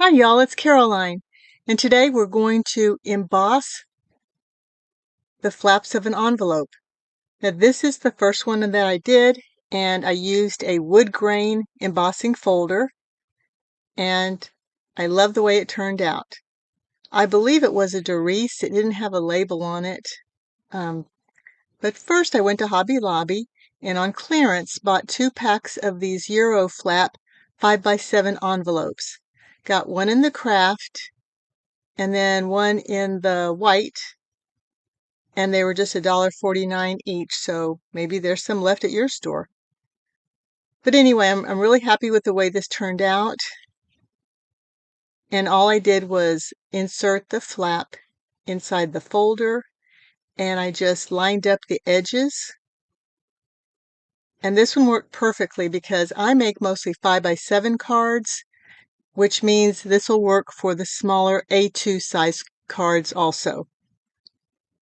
Hi y'all, it's Caroline, and today we're going to emboss the flaps of an envelope. Now this is the first one that I did, and I used a wood grain embossing folder, and I love the way it turned out. I believe it was a Doris. It didn't have a label on it. Um, but first I went to Hobby Lobby and on clearance bought 2 packs of these Euro flap 5x7 envelopes. Got one in the craft and then one in the white, and they were just $1.49 each, so maybe there's some left at your store. But anyway, I'm really happy with the way this turned out, and all I did was insert the flap inside the folder, and I just lined up the edges. And this one worked perfectly because I make mostly 5x7 cards, which means this will work for the smaller A2 size cards also.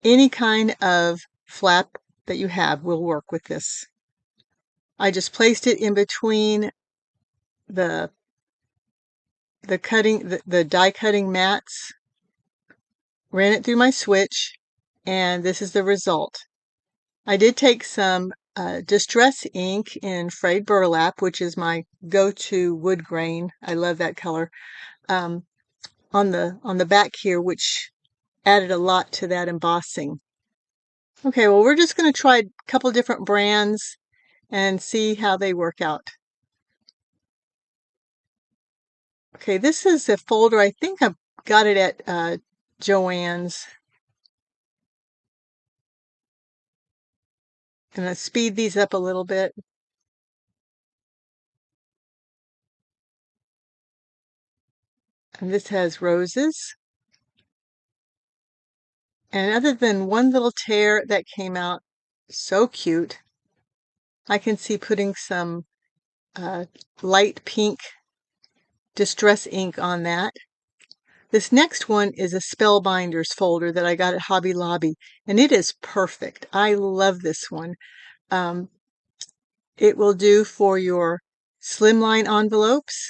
Any kind of flap that you have will work with this. I just placed it in between the die cutting mats, ran it through my switch, and this is the result. I did take some distress ink in frayed burlap, which is my go-to wood grain. I love that color. On the back here, which added a lot to that embossing. Okay, well, we're just going to try a couple different brands and see how they work out. Okay, this is a folder. I think I got it at Joann's. I'm going to speed these up a little bit. And this has roses. And other than one little tear that came out so cute, I can see putting some light pink distress ink on that. This next one is a Spellbinders folder that I got at Hobby Lobby, and it is perfect. I love this one. It will do for your slimline envelopes,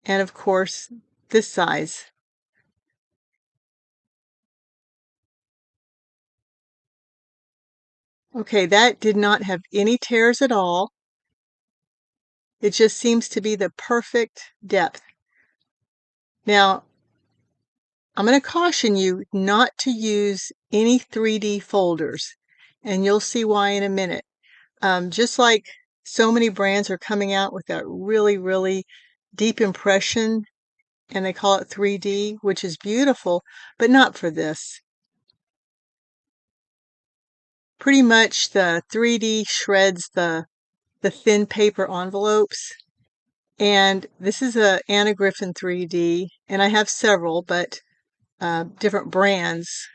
and of course, this size. Okay, that did not have any tears at all. It just seems to be the perfect depth. Now, I'm going to caution you not to use any 3D folders, and you'll see why in a minute. Just like so many brands are coming out with that really, really deep impression, and they call it 3D, which is beautiful, but not for this. Pretty much the 3D shreds the thin paper envelopes. And this is a Anna Griffin 3D, and I have several, but different brands.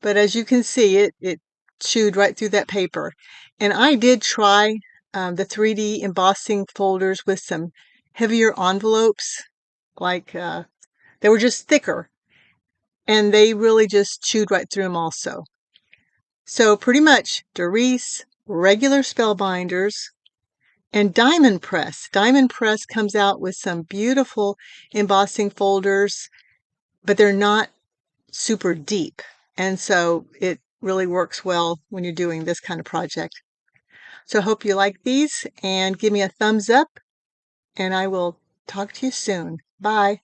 But as you can see, it chewed right through that paper. And I did try the 3D embossing folders with some heavier envelopes, like they were just thicker, and they really just chewed right through them also. So pretty much Doris, regular Spellbinders, and Diamond Press. Diamond Press comes out with some beautiful embossing folders, but they're not super deep. And so it really works well when you're doing this kind of project. So I hope you like these and give me a thumbs up, and I will talk to you soon. Bye.